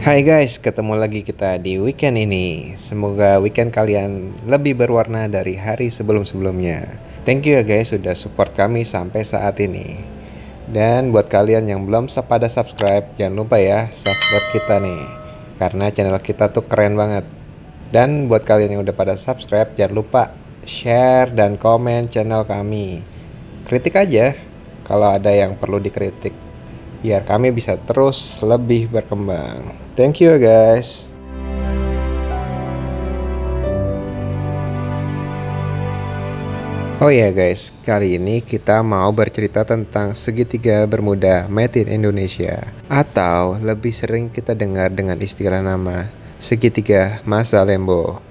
Hai guys, ketemu lagi kita di weekend ini. Semoga weekend kalian lebih berwarna dari hari sebelum-sebelumnya. Thank you ya guys sudah support kami sampai saat ini. Dan buat kalian yang belum pada subscribe, jangan lupa ya subscribe kita nih. Karena channel kita tuh keren banget. Dan buat kalian yang udah pada subscribe, jangan lupa share dan komen channel kami. Kritik aja kalau ada yang perlu dikritik, biar kami bisa terus lebih berkembang. Thank you guys. Oh ya guys, kali ini kita mau bercerita tentang segitiga Bermuda made in Indonesia, atau lebih sering kita dengar dengan istilah nama segitiga Masa Lembo.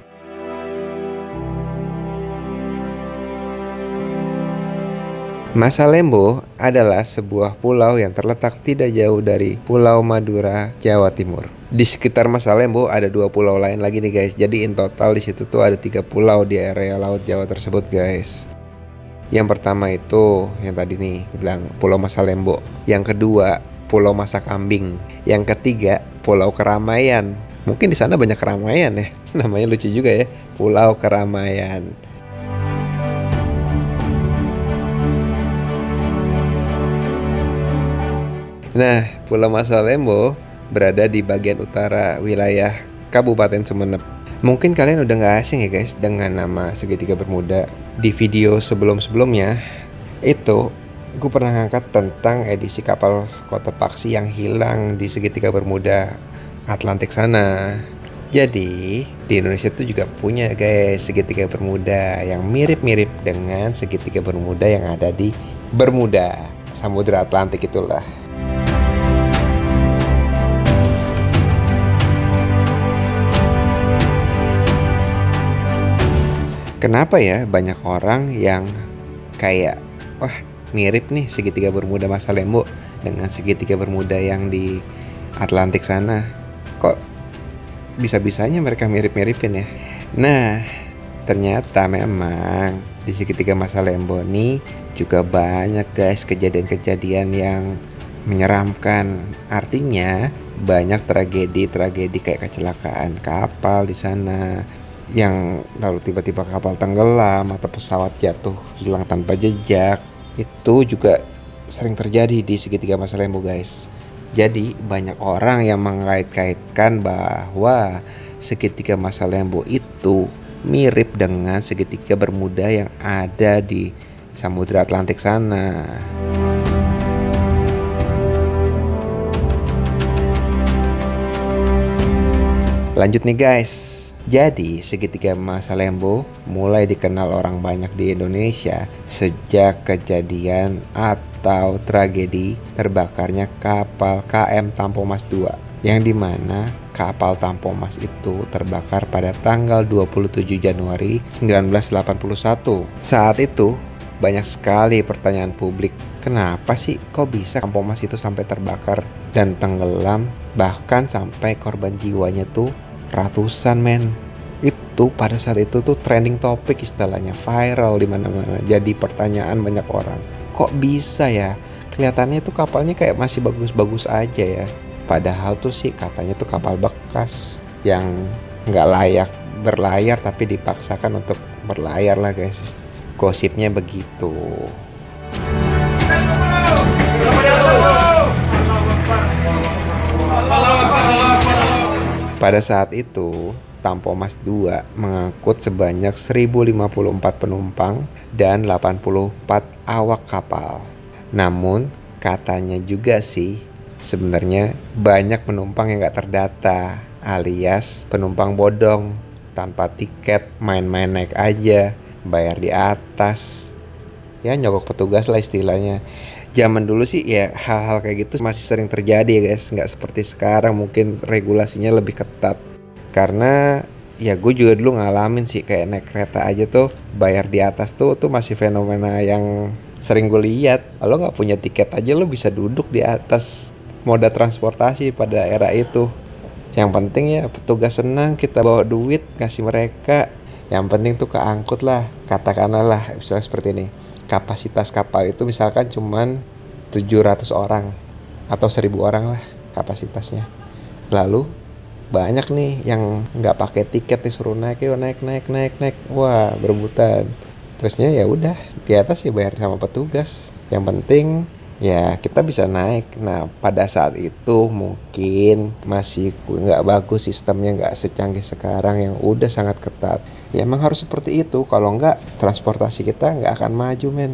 Masa Lembo adalah sebuah pulau yang terletak tidak jauh dari Pulau Madura, Jawa Timur. Di sekitar Masa Lembo ada 2 pulau lain lagi nih guys. Jadi in total di situ tuh ada 3 pulau di area Laut Jawa tersebut guys. Yang pertama itu yang tadi nih aku bilang Pulau Masa Lembo. Yang kedua Pulau Masa Kambing. Yang ketiga Pulau Keramaian. Mungkin di sana banyak keramaian ya. Namanya lucu juga ya, Pulau Keramaian. Nah, Pulau Masa Lembo berada di bagian utara wilayah Kabupaten Sumeneb. Mungkin kalian udah gak asing ya guys dengan nama segitiga Bermuda. Di video sebelum-sebelumnya itu gue pernah ngangkat tentang edisi kapal Kota Paksi yang hilang di segitiga Bermuda Atlantik sana. Jadi di Indonesia tuh juga punya guys segitiga Bermuda yang mirip-mirip dengan segitiga Bermuda yang ada di Bermuda, Samudra Atlantik itulah. Kenapa ya banyak orang yang kayak wah mirip nih segitiga Bermuda Masa Lembo dengan segitiga Bermuda yang di Atlantik sana. Kok bisa-bisanya mereka mirip-miripin ya? Nah, ternyata memang di segitiga Masa Lembo nih juga banyak guys kejadian-kejadian yang menyeramkan. Artinya banyak tragedi-tragedi kayak kecelakaan kapal di sana, yang lalu tiba-tiba kapal tenggelam atau pesawat jatuh hilang tanpa jejak. Itu juga sering terjadi di segitiga Masa Lembo guys. Jadi banyak orang yang mengait-kaitkan bahwa segitiga Masa Lembo itu mirip dengan segitiga Bermuda yang ada di Samudra Atlantik sana. Lanjut nih guys. Jadi segitiga Masa Lembo mulai dikenal orang banyak di Indonesia sejak kejadian atau tragedi terbakarnya kapal KM Tampomas II, yang dimana kapal Tampomas itu terbakar pada tanggal 27 Januari 1981. Saat itu banyak sekali pertanyaan publik, kenapa sih kok bisa Tampomas itu sampai terbakar dan tenggelam, bahkan sampai korban jiwanya tuh ratusan men. Itu pada saat itu tuh trending topik, istilahnya viral di mana-mana. Jadi pertanyaan banyak orang, kok bisa ya? Kelihatannya tuh kapalnya kayak masih bagus-bagus aja ya. Padahal tuh sih katanya tuh kapal bekas yang nggak layak berlayar tapi dipaksakan untuk berlayar lah guys. Gosipnya begitu. Pada saat itu, Tampomas II mengangkut sebanyak 1054 penumpang dan 84 awak kapal. Namun, katanya juga sih, sebenarnya banyak penumpang yang gak terdata, alias penumpang bodong, tanpa tiket, main-main naik aja, bayar di atas. Ya nyogok petugas lah istilahnya. Zaman dulu sih ya hal-hal kayak gitu masih sering terjadi ya guys. Nggak seperti sekarang, mungkin regulasinya lebih ketat. Karena ya gue juga dulu ngalamin sih kayak naik kereta aja tuh bayar di atas tuh masih fenomena yang sering gue lihat. Lo nggak punya tiket aja lo bisa duduk di atas moda transportasi pada era itu. Yang penting ya petugas senang kita bawa duit ngasih mereka. Yang penting tuh keangkut lah. Katakanlah lah misalnya seperti ini, kapasitas kapal itu misalkan cuman 700 orang atau 1000 orang lah kapasitasnya. Lalu banyak nih yang nggak pakai tiket nih, suruh naik, yuk naik naik naik naik, wah berebutan. Terusnya ya udah di atas ya bayar sama petugas. Yang penting ya kita bisa naik. Nah pada saat itu mungkin masih nggak bagus sistemnya, nggak secanggih sekarang yang udah sangat ketat. Ya emang harus seperti itu, kalau nggak transportasi kita nggak akan maju men.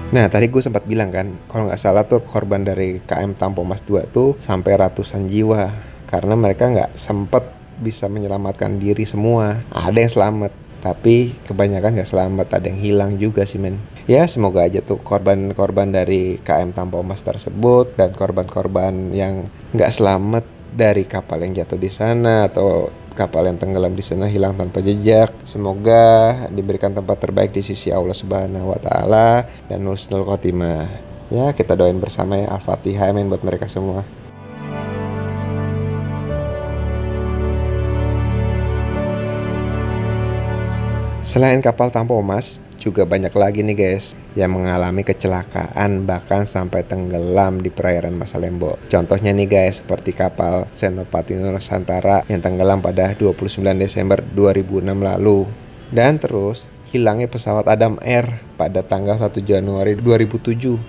Nah tadi gue sempat bilang kan, kalau nggak salah tuh korban dari KM Tampo Mas 2 tuh sampai ratusan jiwa. Karena mereka nggak sempet bisa menyelamatkan diri semua. Ada yang selamat, tapi kebanyakan nggak selamat, ada yang hilang juga sih men. Ya semoga aja tuh korban-korban dari KM Tampo Mas tersebut dan korban-korban yang nggak selamat dari kapal yang jatuh di sana atau kapal yang tenggelam di sana hilang tanpa jejak. Semoga diberikan tempat terbaik di sisi Allah Subhanahu wa taala dan husnul khotimah. Ya, kita doain bersama ya. Al-Fatihah amin buat mereka semua. Selain kapal Tampo Mas, juga banyak lagi nih guys yang mengalami kecelakaan bahkan sampai tenggelam di perairan Masalembo. Contohnya nih guys, seperti kapal Senopati Nusantara yang tenggelam pada 29 Desember 2006 lalu. Dan terus hilangnya pesawat Adam Air pada tanggal 1 Januari 2007.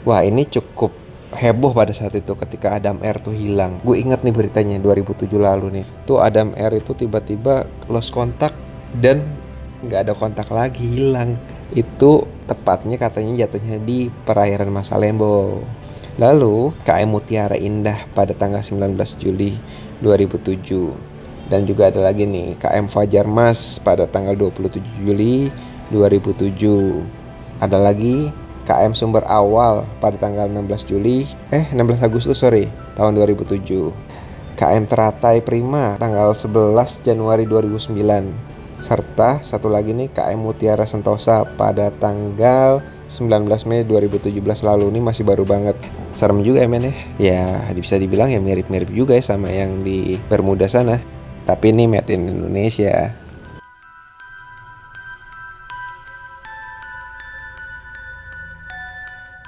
Wah ini cukup heboh pada saat itu ketika Adam Air tuh hilang. Gue inget nih beritanya 2007 lalu nih. Tuh Adam Air itu tiba-tiba lost kontak dan nggak ada kontak lagi, hilang. Itu tepatnya katanya jatuhnya di perairan Masalembo. Lalu KM Mutiara Indah pada tanggal 19 Juli 2007. Dan juga ada lagi nih KM Fajar Mas pada tanggal 27 Juli 2007. Ada lagi KM Sumber Awal pada tanggal 16 Agustus tahun 2007. KM Teratai Prima tanggal 11 Januari 2009. Serta satu lagi nih KM Mutiara Sentosa pada tanggal 19 Mei 2017 lalu. Ini masih baru banget. Serem juga ya men ya. Ya bisa dibilang ya mirip-mirip juga ya sama yang di Bermuda sana. Tapi ini made in Indonesia.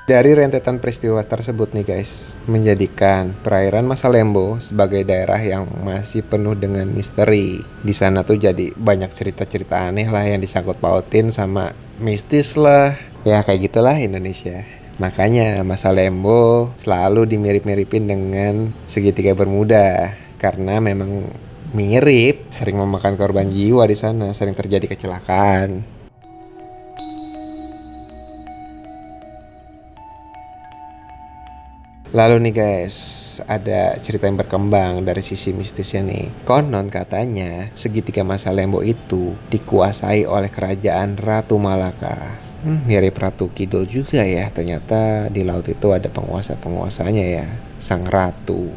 Dari rentetan peristiwa tersebut nih guys, menjadikan perairan Masalembo sebagai daerah yang masih penuh dengan misteri. Di sana tuh jadi banyak cerita-cerita aneh lah yang disangkut pautin sama mistis lah. Ya kayak gitulah Indonesia. Makanya Masalembo selalu dimirip-miripin dengan segitiga Bermuda karena memang mirip, sering memakan korban jiwa di sana, sering terjadi kecelakaan. Lalu nih guys, ada cerita yang berkembang dari sisi mistisnya nih. Konon katanya segitiga Masalembo itu dikuasai oleh kerajaan Ratu Malaka. Mirip Ratu Kidul juga ya. Ternyata di laut itu ada penguasa-penguasanya ya, sang ratu.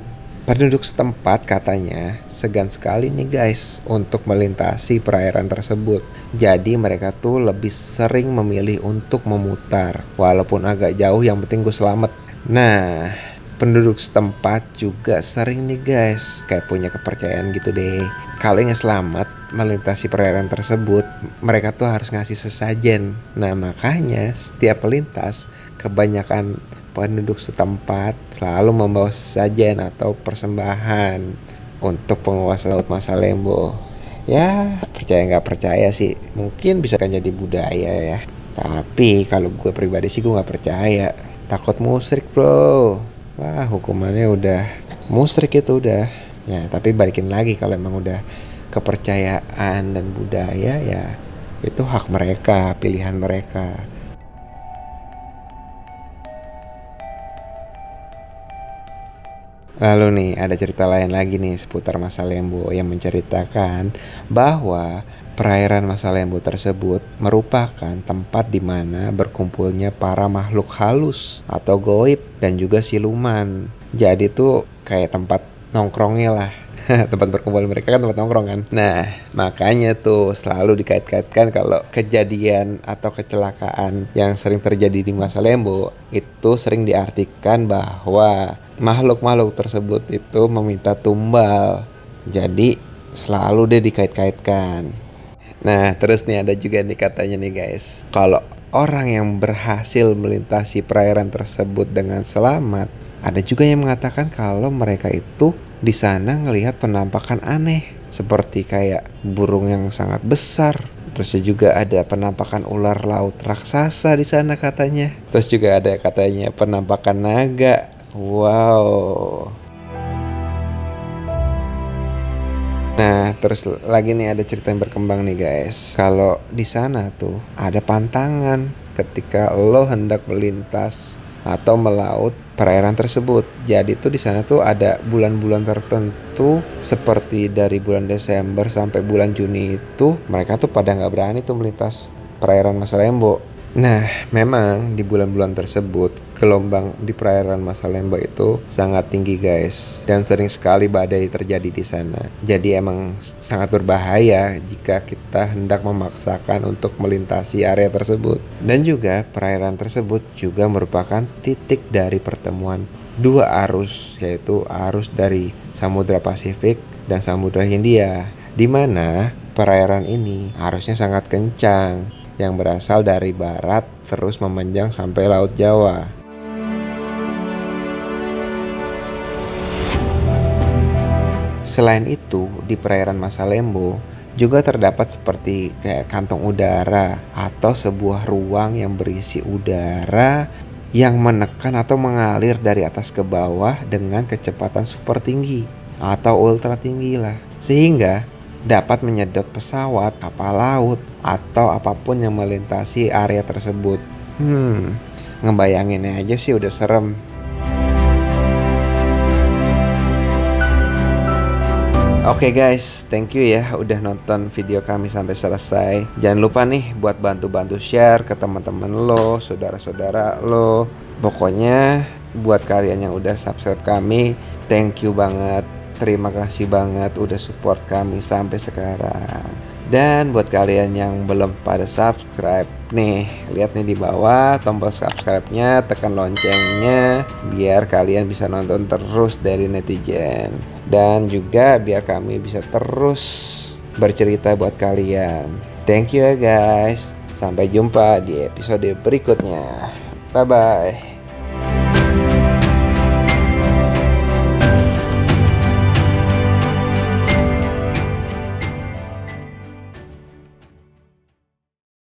Penduduk setempat katanya segan sekali nih guys untuk melintasi perairan tersebut. Jadi mereka tuh lebih sering memilih untuk memutar. Walaupun agak jauh, yang penting gue selamat. Nah, penduduk setempat juga sering nih guys kayak punya kepercayaan gitu deh. Kalau ingin selamat melintasi perairan tersebut, mereka tuh harus ngasih sesajen. Nah makanya setiap melintas, kebanyakan penduduk setempat selalu membawa sesajen atau persembahan untuk penguasa laut Masalembo. Ya percaya nggak percaya sih, mungkin bisa kan jadi budaya ya. Tapi kalau gue pribadi sih gue nggak percaya. Takut musyrik bro. Wah hukumannya udah musyrik itu udah. Ya tapi balikin lagi, kalau emang udah kepercayaan dan budaya ya itu hak mereka, pilihan mereka. Lalu nih ada cerita lain lagi nih seputar Masalembo yang menceritakan bahwa perairan Masalembo tersebut merupakan tempat di mana berkumpulnya para makhluk halus atau goib dan juga siluman. Jadi tuh kayak tempat nongkrongnya lah. Tempat berkumpul mereka kan tempat nongkrong kan. Nah makanya tuh selalu dikait-kaitkan kalau kejadian atau kecelakaan yang sering terjadi di Masalembo itu sering diartikan bahwa makhluk-makhluk tersebut itu meminta tumbal. Jadi selalu deh dikait-kaitkan. Nah terus nih ada juga nih katanya nih guys, kalau orang yang berhasil melintasi perairan tersebut dengan selamat, ada juga yang mengatakan kalau mereka itu di sana ngelihat penampakan aneh seperti kayak burung yang sangat besar. Terus juga ada penampakan ular laut raksasa di sana katanya. Terus juga ada katanya penampakan naga. Wow. Nah, terus lagi nih ada cerita yang berkembang nih guys. Kalau di sana tuh ada pantangan ketika lo hendak melintas atau melaut perairan tersebut. Jadi tuh di sana tuh ada bulan-bulan tertentu seperti dari bulan Desember sampai bulan Juni itu mereka tuh pada nggak berani tuh melintas perairan Masalembo. Nah, memang di bulan-bulan tersebut gelombang di perairan Masalembo itu sangat tinggi guys, dan sering sekali badai terjadi di sana. Jadi emang sangat berbahaya jika kita hendak memaksakan untuk melintasi area tersebut. Dan juga perairan tersebut juga merupakan titik dari pertemuan dua arus, yaitu arus dari Samudra Pasifik dan Samudra Hindia, di mana perairan ini arusnya sangat kencang yang berasal dari barat terus memanjang sampai Laut Jawa. Selain itu, di perairan Masalembo juga terdapat seperti kayak kantong udara atau sebuah ruang yang berisi udara yang menekan atau mengalir dari atas ke bawah dengan kecepatan super tinggi atau ultra tinggi lah, sehingga dapat menyedot pesawat, kapal laut, atau apapun yang melintasi area tersebut. Ngebayanginnya aja sih udah serem. Oke guys, thank you ya udah nonton video kami sampai selesai. Jangan lupa nih buat bantu-bantu share ke teman-teman lo, saudara-saudara lo. Pokoknya buat kalian yang udah subscribe kami, thank you banget. Terima kasih banget udah support kami sampai sekarang. Dan buat kalian yang belum pada subscribe nih, lihat nih di bawah tombol subscribe-nya, tekan loncengnya biar kalian bisa nonton terus dari netizen. Dan juga biar kami bisa terus bercerita buat kalian. Thank you ya guys. Sampai jumpa di episode berikutnya. Bye bye.